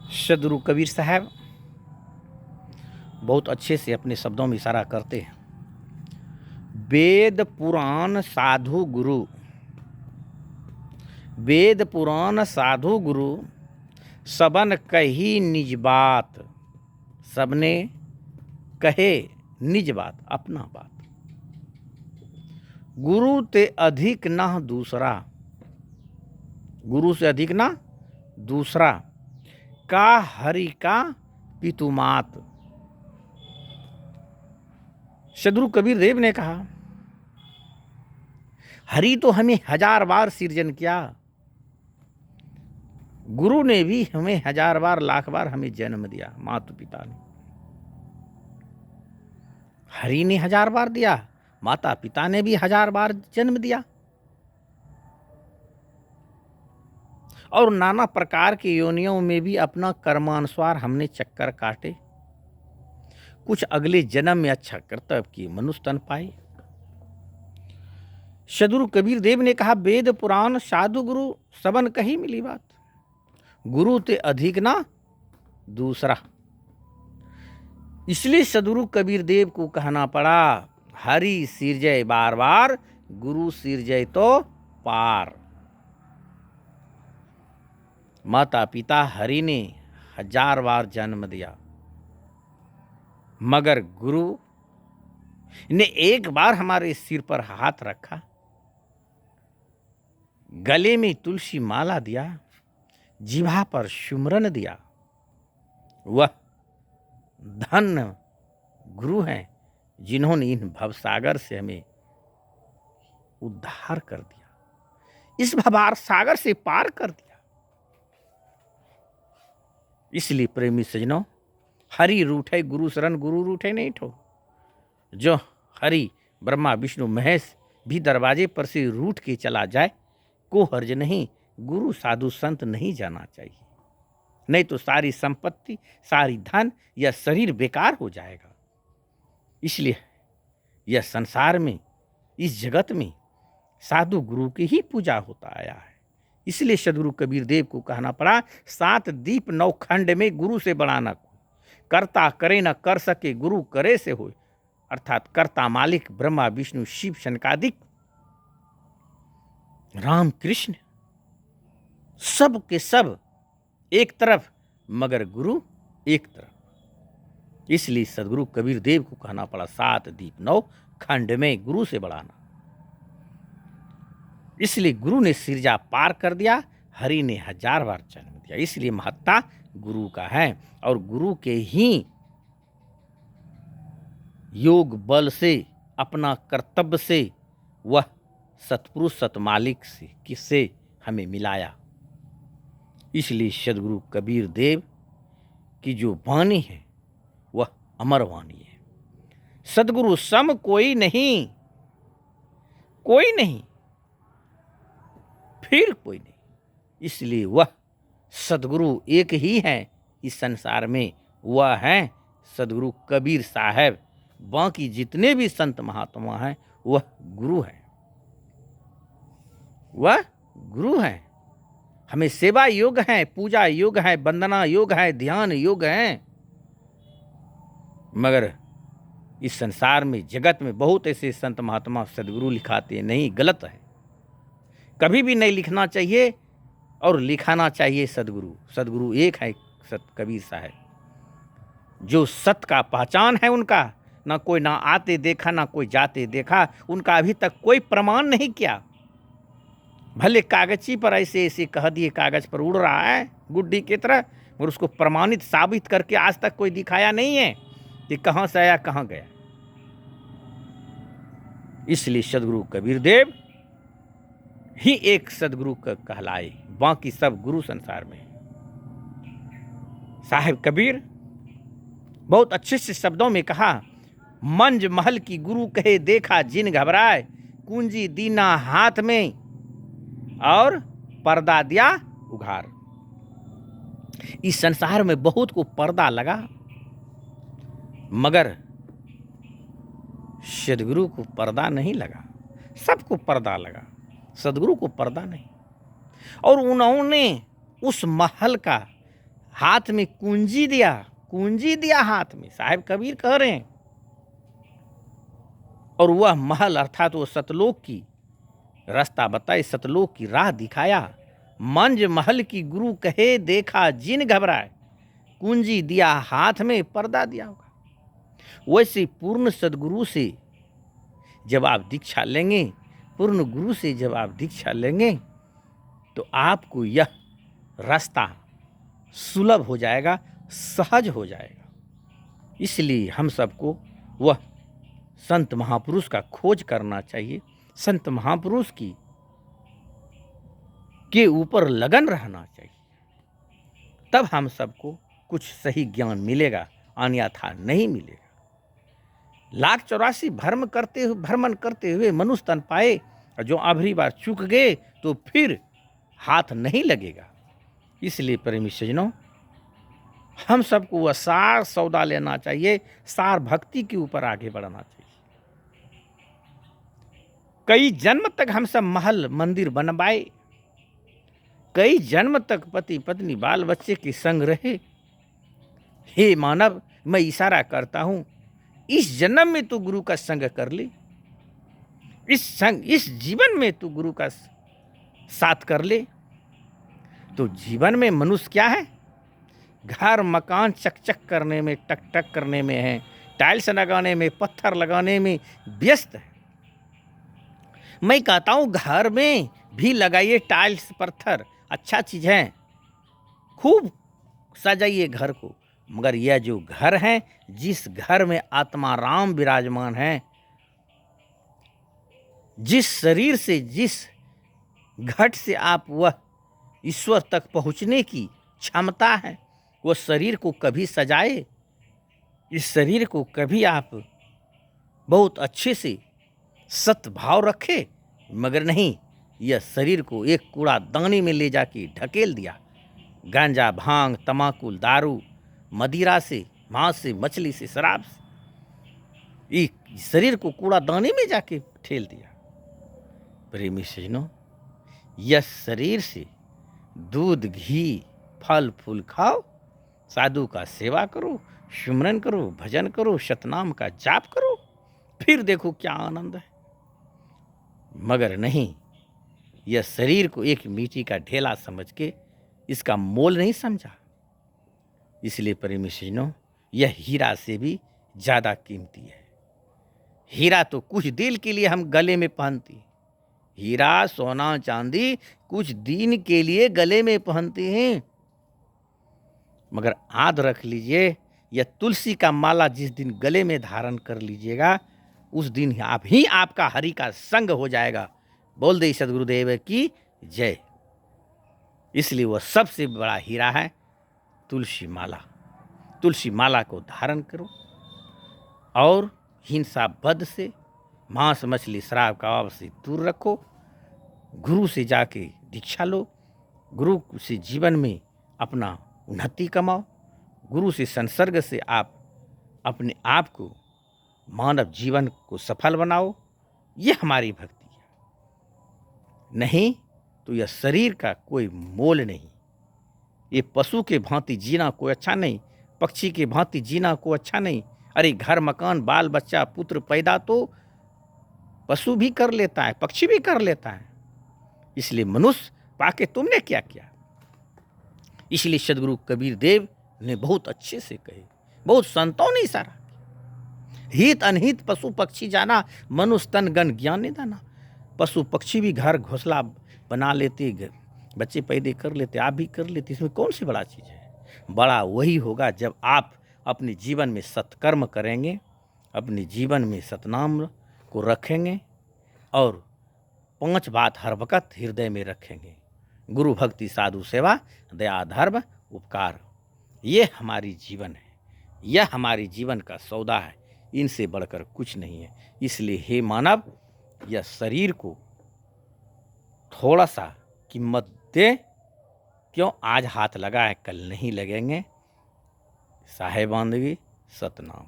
सदगुरु कबीर साहब बहुत अच्छे से अपने शब्दों में इशारा करते हैं। वेद पुराण साधु गुरु, वेद पुराण साधु गुरु सबन कही निज बात, सबने कहे निज बात, अपना बात। गुरु ते अधिक न दूसरा, गुरु से अधिक ना दूसरा। का हरि का पितुमात। सदगुरु कबीर देव ने कहा, हरि तो हमें 1000 बार सृजन किया, गुरु ने भी हमें 1000 बार लाख बार हमें जन्म दिया, माता पिता ने। हरि ने 1000 बार दिया, माता पिता ने भी 1000 बार जन्म दिया। और नाना प्रकार की योनियों में भी अपना कर्मानुसार हमने चक्कर काटे। कुछ अगले जन्म में अच्छा कर्तव्य किए, मनुष्य तन पाए। सदगुरु कबीर देव ने कहा, वेद पुराण साधु गुरु सबन कही मिली बात, गुरु ते अधिक ना दूसरा। इसलिए सदगुरु कबीर देव को कहना पड़ा, हरि सिरजय बार बार, गुरु सिरजय तो पार। माता पिता हरि ने 1000 बार जन्म दिया, मगर गुरु ने एक बार हमारे सिर पर हाथ रखा, गले में तुलसी माला दिया, जिह्वा पर सुमरन दिया। वह धन्य गुरु हैं जिन्होंने इन भवसागर से हमें उद्धार कर दिया, इस भवसागर सागर से पार कर दिया। इसलिए प्रेमी सजनों, हरि रूठे गुरु शरण, गुरु रूठे नहीं ठो। जो हरि ब्रह्मा विष्णु महेश भी दरवाजे पर से रूठ के चला जाए, को हर्ज नहीं, गुरु साधु संत नहीं जाना चाहिए, नहीं तो सारी संपत्ति, सारी धन या शरीर बेकार हो जाएगा। इसलिए यह संसार में, इस जगत में साधु गुरु की ही पूजा होता आया है। इसलिए सदगुरु कबीर देव को कहना पड़ा, 7 दीप 9 खंड में गुरु से बड़ा न कोई, कर्ता करे न कर सके, गुरु करे से होए। अर्थात कर्ता मालिक ब्रह्मा विष्णु शिव शनकादिक, राम कृष्ण सब के सब एक तरफ, मगर गुरु एक तरफ। इसलिए सदगुरु कबीर देव को कहना पड़ा, 7 दीप 9 खंड में गुरु से बढ़ाना। इसलिए गुरु ने सिरजा पार कर दिया, हरि ने 1000 बार जन्म दिया। इसलिए महत्ता गुरु का है, और गुरु के ही योग बल से, अपना कर्तव्य से, वह सतपुरुष सतमालिक से किससे हमें मिलाया। इसलिए सदगुरु कबीर देव की जो वाणी है वह अमर वाणी है। सदगुरु सम कोई नहीं, कोई नहीं, फिर कोई नहीं। इसलिए वह सदगुरु एक ही है इस संसार में, वह है सदगुरु कबीर साहब। बाकी जितने भी संत महात्मा हैं वह गुरु हैं, वह गुरु हैं। हमें सेवा योग है, पूजा योग है, वंदना योग है, ध्यान योग है। मगर इस संसार में, जगत में बहुत ऐसे संत महात्मा सदगुरु लिखाते नहीं, गलत है। कभी भी नहीं लिखना चाहिए, और लिखाना चाहिए सदगुरु। सदगुरु एक है, सत कबीर साहब। जो सत का पहचान है उनका, ना कोई ना आते देखा ना कोई जाते देखा, उनका अभी तक कोई प्रमाण नहीं किया। भले कागजी पर ऐसे ऐसे कह दिए, कागज पर उड़ रहा है गुड्डी की तरह, और उसको प्रमाणित साबित करके आज तक कोई दिखाया नहीं है कि कहाँ से आया कहाँ गया। इसलिए सदगुरु कबीर देव ही एक सदगुरु का कहलाए, बाकी सब गुरु संसार में। साहिब कबीर बहुत अच्छे से शब्दों में कहा, मंज महल की गुरु कहे देखा जिन घबराए, कुंजी दीना हाथ में और पर्दा दिया उघार। इस संसार में बहुत को पर्दा लगा, मगर सदगुरु को पर्दा नहीं लगा। सबको पर्दा लगा, सदगुरु को पर्दा नहीं। और उन्होंने उस महल का हाथ में कुंजी दिया हाथ में, साहेब कबीर कह रहे हैं। और वह महल अर्थात वो सतलोक की रास्ता बताई, सतलोक की राह दिखाया। मंज महल की गुरु कहे देखा जिन घबराए, कुंजी दिया हाथ में पर्दा दिया होगा। वैसे पूर्ण सदगुरु से जब आप दीक्षा लेंगे, पूर्ण गुरु से जब आप दीक्षा लेंगे तो आपको यह रास्ता सुलभ हो जाएगा, सहज हो जाएगा। इसलिए हम सबको वह संत महापुरुष का खोज करना चाहिए, संत महापुरुष की के ऊपर लगन रहना चाहिए, तब हम सबको कुछ सही ज्ञान मिलेगा, अन्यथा नहीं मिलेगा। 1,84 भ्रमण करते हुए मनुष्य तन पाए, और जो आखिरी बार चूक गए तो फिर हाथ नहीं लगेगा। इसलिए प्रेमी सज्जनों, हम सबको वह सार सौदा लेना चाहिए, सार भक्ति के ऊपर आगे बढ़ना चाहिए। कई जन्म तक हम सब महल मंदिर बनवाए, कई जन्म तक पति पत्नी बाल बच्चे के संग रहे। हे मानव, मैं इशारा करता हूं, इस जन्म में तू गुरु का संग कर ले, इस जीवन में तू गुरु का साथ कर ले। तो जीवन में मनुष्य क्या है? घर मकान चकचक करने में, टक करने में है, टाइल्स लगाने में, पत्थर लगाने में व्यस्त है। मैं कहता हूं घर में भी लगाइए टाइल्स पत्थर, अच्छा चीज है, खूब सजाइए घर को। मगर यह जो घर है, जिस घर में आत्मा राम विराजमान है, जिस शरीर से, जिस घट से आप वह ईश्वर तक पहुंचने की क्षमता है, वो शरीर को कभी सजाए, इस शरीर को कभी आप बहुत अच्छे से सत्भाव रखे। मगर नहीं, यह शरीर को एक कूड़ादानी में ले जाके ढकेल दिया। गांजा, भांग, तमाकुल, दारू, मदिरा से, मांस से, मछली से, शराब से, इस शरीर को कूड़ादानी में जाके ठेल दिया। प्रेमी सज्जनों, यह शरीर से दूध, घी, फल फूल खाओ, साधु का सेवा करो, सुमरन करो, भजन करो, सतनाम का जाप करो, फिर देखो क्या आनंद है। मगर नहीं, यह शरीर को एक मिट्टी का ढेला समझ के इसका मोल नहीं समझा। इसलिए प्रेमी सज्जनों, यह हीरा से भी ज़्यादा कीमती है। हीरा तो कुछ दिन के लिए हम गले में पहनते हैं, हीरा, सोना, चांदी कुछ दिन के लिए गले में पहनते हैं। मगर याद रख लीजिए, यह तुलसी का माला जिस दिन गले में धारण कर लीजिएगा, उस दिन आप ही आपका हरि का संग हो जाएगा। बोल दे सद्गुरुदेव की जय। इसलिए वह सबसे बड़ा हीरा है तुलसी माला। तुलसी माला को धारण करो और हिंसा, बद से, मांस, मछली, शराब, कबाब से दूर रखो। गुरु से जाके दीक्षा लो, गुरु से जीवन में अपना उन्नति कमाओ, गुरु से संसर्ग से आप अपने आप को, मानव जीवन को सफल बनाओ। यह हमारी भक्ति है। नहीं तो यह शरीर का कोई मोल नहीं। ये पशु के भांति जीना कोई अच्छा नहीं, पक्षी के भांति जीना कोई अच्छा नहीं। अरे घर मकान, बाल बच्चा, पुत्र पैदा तो पशु भी कर लेता है, पक्षी भी कर लेता है। इसलिए मनुष्य पाके तुमने क्या किया? इसलिए सदगुरु कबीर देव ने बहुत अच्छे से कहे, बहुत संतों ने इशारा किया, हित अनहित पशु पक्षी जाना, मनुष्य तन गण ज्ञान नहीं दाना। पशु पक्षी भी घर घोंसला बना लेते, बच्चे पैदा कर लेते, आप भी कर लेते। इसमें कौन सी बड़ा चीज़ है? बड़ा वही होगा जब आप अपने जीवन में सत्कर्म करेंगे, अपने जीवन में सतनाम को रखेंगे और 5 बात हर वक्त हृदय में रखेंगे। गुरु भक्ति, साधु सेवा, दया, धर्म, उपकार, ये हमारी जीवन है, यह हमारी जीवन का सौदा है। इनसे बढ़कर कुछ नहीं है। इसलिए हे मानव, यह शरीर को थोड़ा सा कीमत दे। क्यों? आज हाथ लगा है, कल नहीं लगेंगे। साहेबानगी, सतनाम।